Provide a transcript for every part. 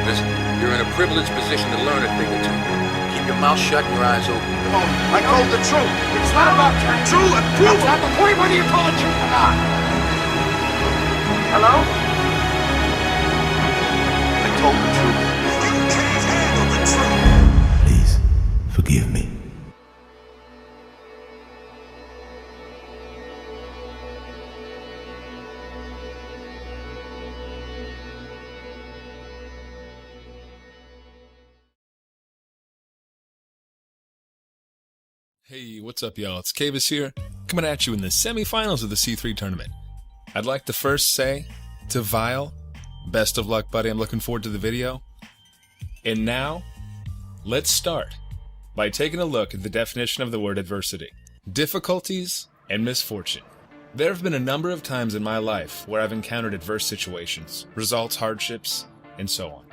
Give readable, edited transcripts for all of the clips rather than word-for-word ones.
Listen, you're in a privileged position to learn a thing or two. Keep your mouth shut and your eyes open. Come on, I told the truth. It's not about true and prove. It's not the point whether you told the truth or not. Hello? I told the truth. You can't handle the truth. Please, forgive me. Hey, what's up, y'all? It's Kavis here, coming at you in the semifinals of the C3 tournament. I'd like to first say to Vile, best of luck, buddy. I'm looking forward to the video. And now, let's start by taking a look at the definition of the word adversity. Difficulties and misfortune. There have been a number of times in my life where I've encountered adverse situations, results, hardships, and so on.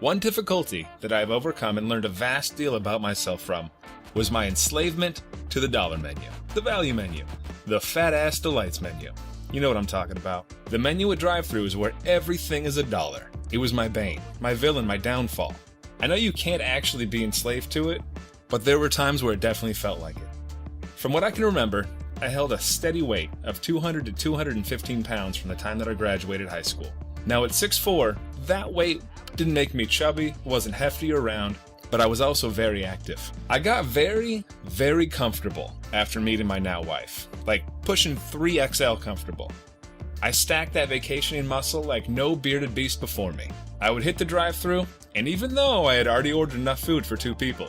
One difficulty that I've overcome and learned a vast deal about myself from was my enslavement to the dollar menu, the value menu, the fat-ass delights menu. You know what I'm talking about. The menu at drive-thrus where everything is $1. It was my bane, my villain, my downfall. I know you can't actually be enslaved to it, but there were times where it definitely felt like it. From what I can remember, I held a steady weight of 200 to 215 pounds from the time that I graduated high school. Now at 6'4", that weight didn't make me chubby, wasn't hefty or round, but I was also very active. I got very, very comfortable after meeting my now wife, like pushing 3XL comfortable. I stacked that vacationing muscle like no bearded beast before me. I would hit the drive-thru, and even though I had already ordered enough food for 2 people,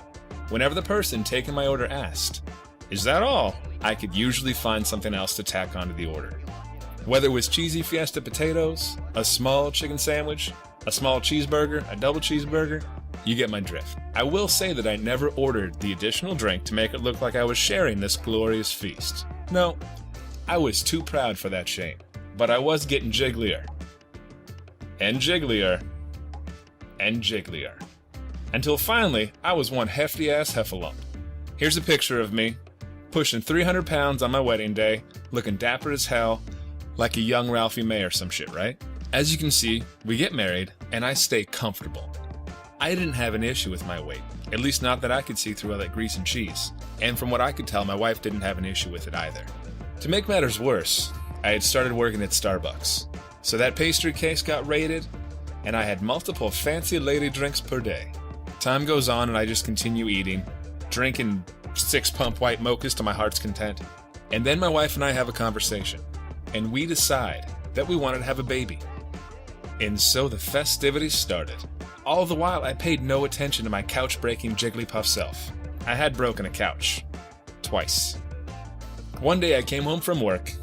whenever the person taking my order asked, "Is that all?" I could usually find something else to tack onto the order. Whether it was cheesy Fiesta potatoes, a small chicken sandwich, a small cheeseburger, a double cheeseburger, you get my drift. I will say that I never ordered the additional drink to make it look like I was sharing this glorious feast. No, I was too proud for that shame. But I was getting jigglier. And jigglier. And jigglier. Until finally, I was one hefty-ass heffalump. Here's a picture of me, pushing 300 pounds on my wedding day, looking dapper as hell, like a young Ralphie May or some shit, right? As you can see, we get married, and I stay comfortable. I didn't have an issue with my weight, at least not that I could see through all that grease and cheese. And from what I could tell, my wife didn't have an issue with it either. To make matters worse, I had started working at Starbucks. So that pastry case got raided, and I had multiple fancy lady drinks per day. Time goes on and I just continue eating, drinking 6-pump white mochas to my heart's content. And then my wife and I have a conversation, and we decide that we wanted to have a baby. And so the festivities started. All the while, I paid no attention to my couch-breaking Jigglypuff self. I had broken a couch. Twice. One day I came home from work,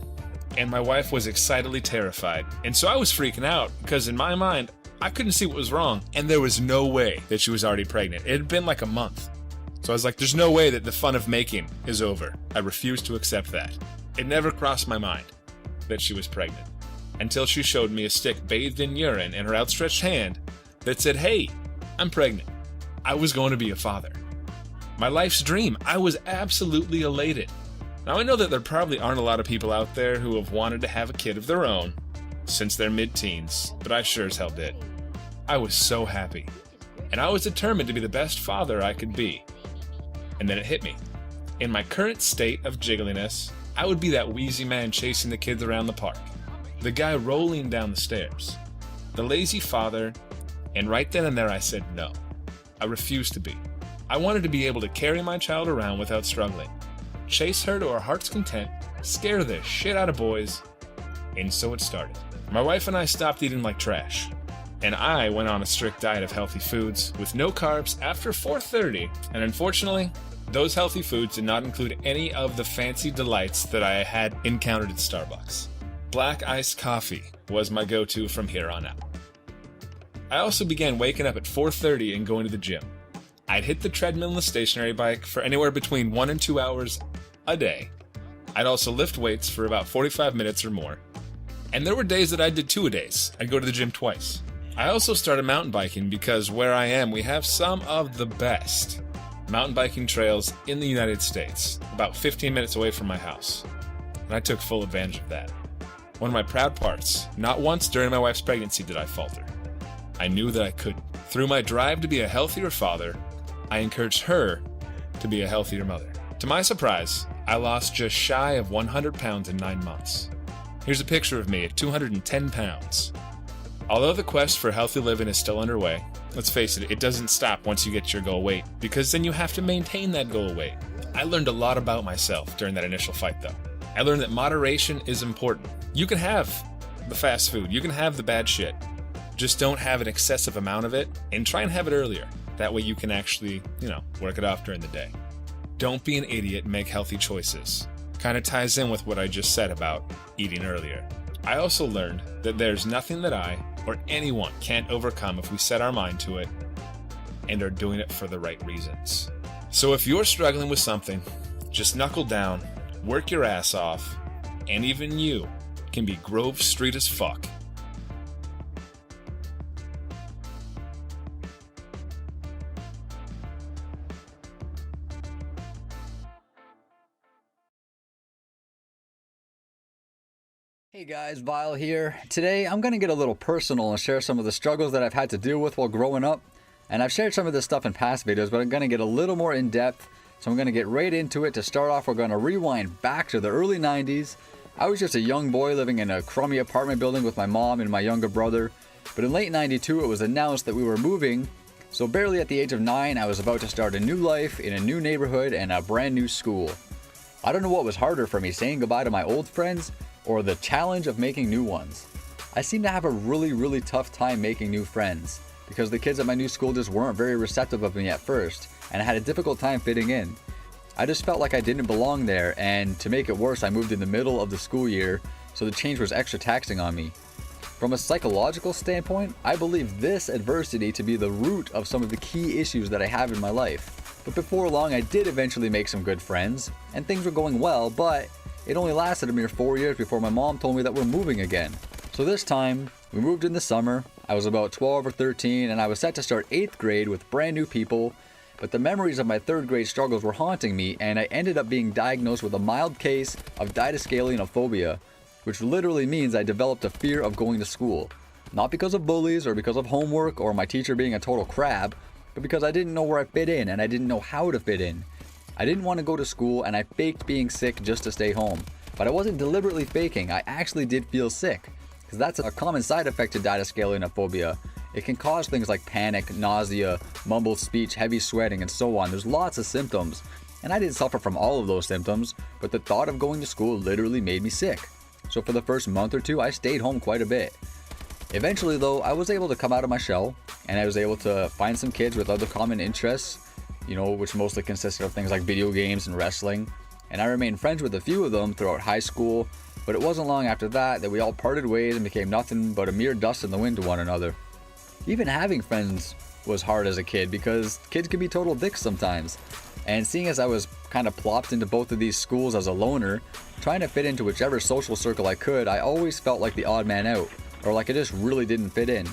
and my wife was excitedly terrified. And so I was freaking out, because in my mind, I couldn't see what was wrong, and there was no way that she was already pregnant. It had been like a month. So I was like, there's no way that the fun of making is over. I refused to accept that. It never crossed my mind that she was pregnant, until she showed me a stick bathed in urine in her outstretched hand that said, "Hey, I'm pregnant." I was going to be a father. My life's dream. I was absolutely elated. Now I know that there probably aren't a lot of people out there who have wanted to have a kid of their own since their mid-teens, but I sure as hell did. I was so happy. And I was determined to be the best father I could be. And then it hit me. In my current state of jiggliness, I would be that wheezy man chasing the kids around the park. The guy rolling down the stairs. The lazy father. And right then and there I said no. I refused to be. I wanted to be able to carry my child around without struggling, chase her to her heart's content, scare the shit out of boys, and so it started. My wife and I stopped eating like trash, and I went on a strict diet of healthy foods with no carbs after 4:30, and unfortunately, those healthy foods did not include any of the fancy delights that I had encountered at Starbucks. Black iced coffee was my go-to from here on out. I also began waking up at 4:30 and going to the gym. I'd hit the treadmill and the stationary bike for anywhere between 1 and 2 hours a day. I'd also lift weights for about 45 minutes or more. And there were days that I did 2 a days. I'd go to the gym twice. I also started mountain biking because where I am, we have some of the best mountain biking trails in the United States, about 15 minutes away from my house. And I took full advantage of that. One of my proud parts, not once during my wife's pregnancy did I falter. I knew that I couldn't. Through my drive to be a healthier father, I encouraged her to be a healthier mother. To my surprise, I lost just shy of 100 pounds in 9 months. Here's a picture of me at 210 pounds. Although the quest for healthy living is still underway, let's face it, it doesn't stop once you get your goal weight, because then you have to maintain that goal weight. I learned a lot about myself during that initial fight though. I learned that moderation is important. You can have the fast food, you can have the bad shit, just don't have an excessive amount of it, and try and have it earlier. That way you can actually, work it off during the day. Don't be an idiot and make healthy choices. Kind of ties in with what I just said about eating earlier. I also learned that there's nothing that I or anyone can't overcome if we set our mind to it and are doing it for the right reasons. So if you're struggling with something, just knuckle down, work your ass off, and even you can be Grove Street as fuck. Hey guys, Vile here. Today I'm going to get a little personal and share some of the struggles that I've had to deal with while growing up. And I've shared some of this stuff in past videos, but I'm going to get a little more in depth. So I'm going to get right into it. To start off, we're going to rewind back to the early 90s. I was just a young boy living in a crummy apartment building with my mom and my younger brother. But in late 92 it was announced that we were moving. So barely at the age of 9, I was about to start a new life in a new neighborhood and a brand new school. I don't know what was harder for me, saying goodbye to my old friends or the challenge of making new ones. I seemed to have a really tough time making new friends because the kids at my new school just weren't very receptive of me at first, and I had a difficult time fitting in. I just felt like I didn't belong there, and to make it worse, I moved in the middle of the school year, so the change was extra taxing on me. From a psychological standpoint, I believe this adversity to be the root of some of the key issues that I have in my life. But before long, I did eventually make some good friends, and things were going well, but it only lasted a mere 4 years before my mom told me that we're moving again. So this time, we moved in the summer. I was about 12 or 13 and I was set to start 8th grade with brand new people, but the memories of my 3rd grade struggles were haunting me, and I ended up being diagnosed with a mild case of didascaleinophobia, which literally means I developed a fear of going to school. Not because of bullies or because of homework or my teacher being a total crab, but because I didn't know where I fit in and I didn't know how to fit in. I didn't want to go to school and I faked being sick just to stay home. But I wasn't deliberately faking, I actually did feel sick. Because that's a common side effect to didascaleinophobia. It can cause things like panic, nausea, mumbled speech, heavy sweating, and so on. There's lots of symptoms. And I didn't suffer from all of those symptoms, but the thought of going to school literally made me sick. So for the first month or two, I stayed home quite a bit. Eventually though, I was able to come out of my shell, and I was able to find some kids with other common interests, which mostly consisted of things like video games and wrestling. And I remained friends with a few of them throughout high school, but it wasn't long after that we all parted ways and became nothing but a mere dust in the wind to one another. Even having friends was hard as a kid because kids can be total dicks sometimes. And seeing as I was kind of plopped into both of these schools as a loner, trying to fit into whichever social circle I could, I always felt like the odd man out, or like I just really didn't fit in.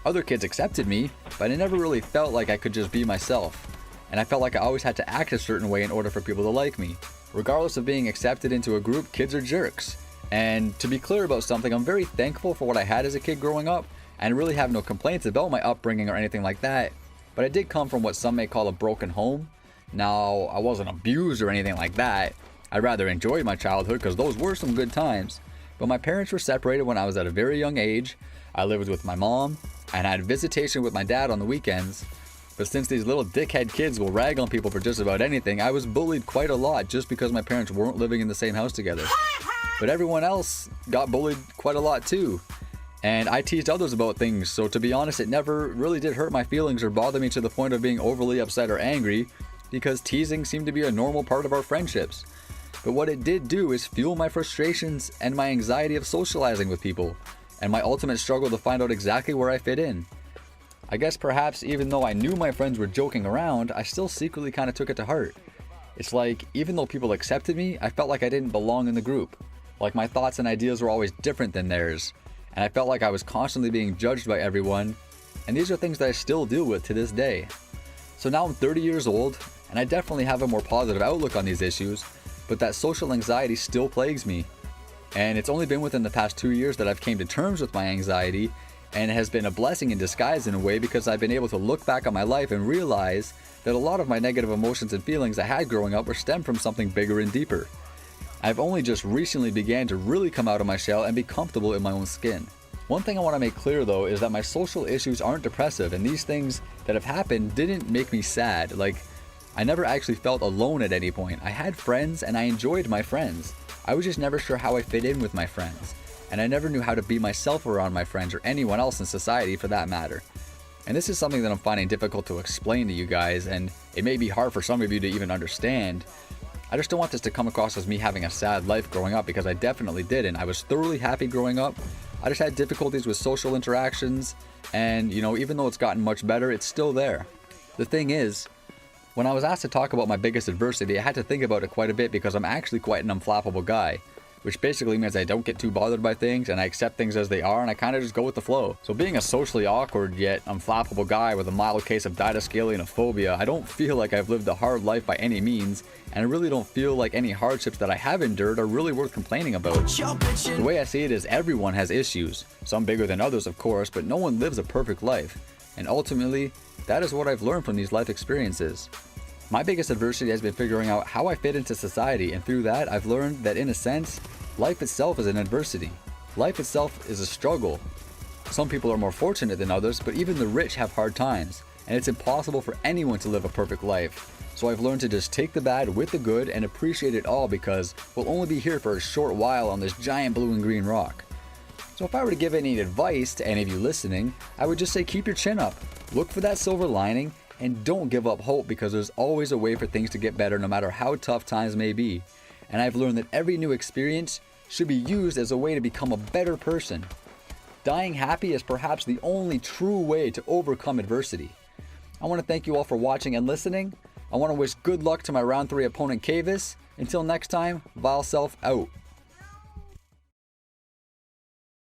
Other kids accepted me, but I never really felt like I could just be myself. And I felt like I always had to act a certain way in order for people to like me. Regardless of being accepted into a group, kids are jerks. And to be clear about something, I'm very thankful for what I had as a kid growing up, and really have no complaints about my upbringing or anything like that. But I did come from what some may call a broken home. Now, I wasn't abused or anything like that. I rather enjoyed my childhood because those were some good times. But my parents were separated when I was at a very young age. I lived with my mom, and I had visitation with my dad on the weekends. But since these little dickhead kids will rag on people for just about anything, I was bullied quite a lot just because my parents weren't living in the same house together. But everyone else got bullied quite a lot too. And I teased others about things, so to be honest, it never really did hurt my feelings or bother me to the point of being overly upset or angry, because teasing seemed to be a normal part of our friendships. But what it did do is fuel my frustrations and my anxiety of socializing with people, and my ultimate struggle to find out exactly where I fit in. I guess perhaps even though I knew my friends were joking around, I still secretly kind of took it to heart. It's like, even though people accepted me, I felt like I didn't belong in the group. Like my thoughts and ideas were always different than theirs. And I felt like I was constantly being judged by everyone. And these are things that I still deal with to this day. So now I'm 30 years old, and I definitely have a more positive outlook on these issues, but that social anxiety still plagues me. And it's only been within the past 2 years that I've came to terms with my anxiety and has been a blessing in disguise in a way because I've been able to look back on my life and realize that a lot of my negative emotions and feelings I had growing up were stemmed from something bigger and deeper. I've only just recently began to really come out of my shell and be comfortable in my own skin. One thing I want to make clear though is that my social issues aren't depressive, and these things that have happened didn't make me sad. Like, I never actually felt alone at any point. I had friends and I enjoyed my friends. I was just never sure how I fit in with my friends. And I never knew how to be myself around my friends or anyone else in society for that matter. And this is something that I'm finding difficult to explain to you guys, and it may be hard for some of you to even understand. I just don't want this to come across as me having a sad life growing up, because I definitely didn't. I was thoroughly happy growing up. I just had difficulties with social interactions, and even though it's gotten much better, it's still there. The thing is, when I was asked to talk about my biggest adversity, I had to think about it quite a bit because I'm actually quite an unflappable guy, which basically means I don't get too bothered by things and I accept things as they are and I kind of just go with the flow. So being a socially awkward yet unflappable guy with a mild case of didascalionophobia, I don't feel like I've lived a hard life by any means, and I really don't feel like any hardships that I have endured are really worth complaining about. The way I see it is everyone has issues, some bigger than others of course, but no one lives a perfect life. And ultimately, that is what I've learned from these life experiences. My biggest adversity has been figuring out how I fit into society, and through that I've learned that in a sense, life itself is an adversity. Life itself is a struggle. Some people are more fortunate than others, but even the rich have hard times, and it's impossible for anyone to live a perfect life. So I've learned to just take the bad with the good and appreciate it all, because we'll only be here for a short while on this giant blue and green rock. So if I were to give any advice to any of you listening, I would just say keep your chin up, look for that silver lining, and don't give up hope, because there's always a way for things to get better no matter how tough times may be. And I've learned that every new experience should be used as a way to become a better person. Dying happy is perhaps the only true way to overcome adversity. I want to thank you all for watching and listening. I want to wish good luck to my round 3 opponent Kavis. Until next time, Vile Self out.